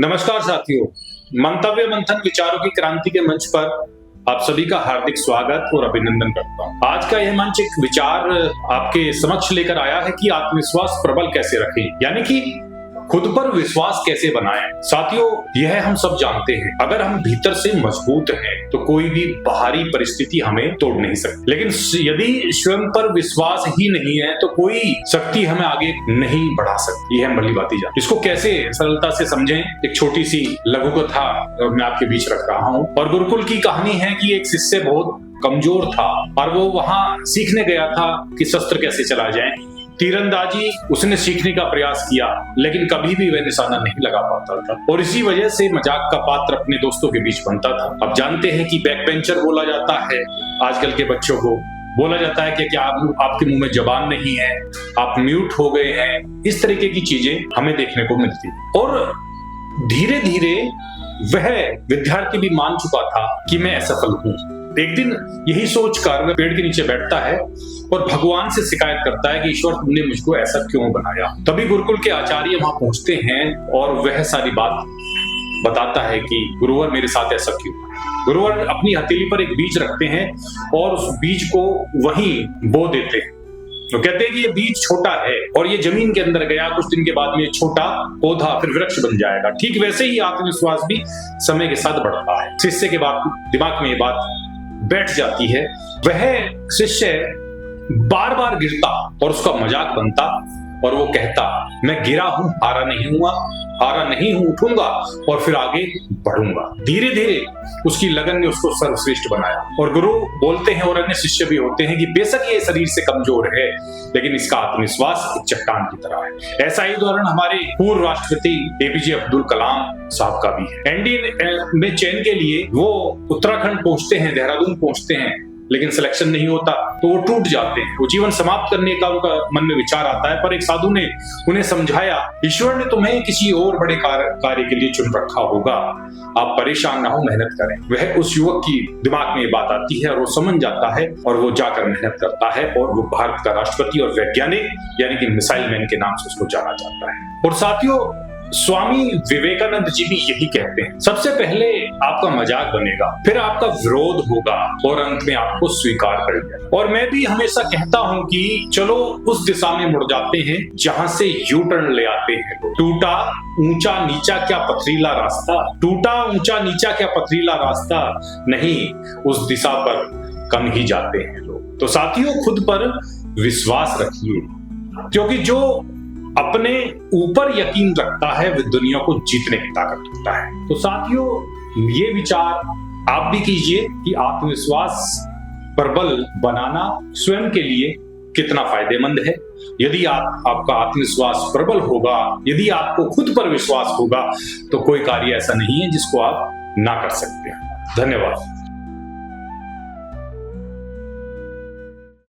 नमस्कार साथियों, मंतव्य मंथन विचारों की क्रांति के मंच पर आप सभी का हार्दिक स्वागत और अभिनंदन करता हूं। आज का यह मंच एक विचार आपके समक्ष लेकर आया है कि आत्मविश्वास प्रबल कैसे रखें, यानी कि खुद पर विश्वास कैसे बनाएं। साथियों, यह हम सब जानते हैं, अगर हम भीतर से मजबूत हैं तो कोई भी बाहरी परिस्थिति हमें तोड़ नहीं सकती। लेकिन यदि स्वयं पर विश्वास ही नहीं है तो कोई शक्ति हमें आगे नहीं बढ़ा सकती। यह भली बात जान। इसको कैसे सरलता से समझें, एक छोटी सी लघु कथा मैं आपके बीच रख रहा हूँ। और गुरुकुल की कहानी है कि एक शिष्य बहुत कमजोर था और वो वहां सीखने गया था कि शस्त्र कैसे चला जाए। तीरंदाजी उसने सीखने का प्रयास किया, लेकिन कभी भी वह निशाना नहीं लगा पाता था और इसी वजह से मजाक का पात्र अपने दोस्तों के बीच बनता था। अब जानते हैं कि बैक बेंचर बोला जाता है आजकल के बच्चों को, बोला जाता है कि क्या आपके मुंह में जबान नहीं है, आप म्यूट हो गए हैं। इस तरीके की चीजें हमें देखने को मिलती और धीरे धीरे वह विद्यार्थी भी मान चुका था कि मैं असफल हूं। एक दिन यही सोचकर वह पेड़ के नीचे बैठता है और भगवान से शिकायत करता है कि ईश्वर, तुमने मुझको ऐसा क्यों बनाया। तभी गुरुकुल के आचार्य वहां पहुंचते हैं और वह सारी बात बताता है कि गुरुवर, मेरे साथ ऐसा क्यों। गुरुवर अपनी हथेली पर एक बीज रखते हैं और उस बीज को वहीं बो देते हैं। तो कहते हैं कि ये बीज छोटा है और ये जमीन के अंदर गया, कुछ दिन के बाद में ये छोटा पौधा फिर वृक्ष बन जाएगा। ठीक वैसे ही आत्मविश्वास भी समय के साथ बढ़ता है। शिष्य के बाद दिमाग में ये बात बैठ जाती है। वह शिष्य बार बार गिरता और उसका मजाक बनता और वो कहता, मैं गिरा हूं, हारा नहीं हूं, उठूंगा और फिर आगे बढ़ूंगा। धीरे धीरे उसकी लगन ने उसको सर्वश्रेष्ठ बनाया। और गुरु बोलते हैं और अन्य शिष्य भी होते हैं कि बेशक ये शरीर से कमजोर है, लेकिन इसका आत्मविश्वास एक चट्टान की तरह है। ऐसा ही उदाहरण हमारे पूर्व राष्ट्रपति एपीजे अब्दुल कलाम साहब का भी है। एनडीए में चयन के लिए वो उत्तराखंड पहुंचते हैं, देहरादून पहुंचते हैं, लेकिन सिलेक्शन नहीं होता तो वो टूट जाते हैं। वो जीवन समाप्त करने का उनका मन में विचार आता है, पर एक साधु ने उन्हें समझाया, ईश्वर ने तुम्हें किसी और बड़े कार्य के लिए चुन रखा होगा, आप परेशान ना हो, मेहनत करें। वह उस युवक की दिमाग में ये बात आती है और वो समझ जाता है और वो जाकर मेहनत करता है और वो भारत का राष्ट्रपति और वैज्ञानिक यानी कि मिसाइल मैन के नाम से उसको जाना जाता है। और साथियों, स्वामी विवेकानंद जी भी यही कहते हैं, सबसे पहले आपका मजाक बनेगा, फिर आपका विरोध होगा और अंत में आपको स्वीकार कर लिया। और मैं भी हमेशा कहता हूं कि चलो उस दिशा में मुड़ जाते हैं जहां से यू टर्न ले आते हैं। टूटा ऊंचा नीचा क्या पथरीला रास्ता, टूटा ऊंचा नीचा क्या पथरीला रास्ता, नहीं, उस दिशा पर कम ही जाते हैं लोग। तो साथियों, खुद पर विश्वास रखिए, क्योंकि जो अपने ऊपर यकीन रखता है वह दुनिया को जीतने की ताकत रखता है। तो साथियों, ये विचार आप भी कीजिए कि आत्मविश्वास प्रबल बनाना स्वयं के लिए कितना फायदेमंद है। यदि आपका आत्मविश्वास प्रबल होगा, यदि आपको खुद पर विश्वास होगा, तो कोई कार्य ऐसा नहीं है जिसको आप ना कर सकते हैं। धन्यवाद।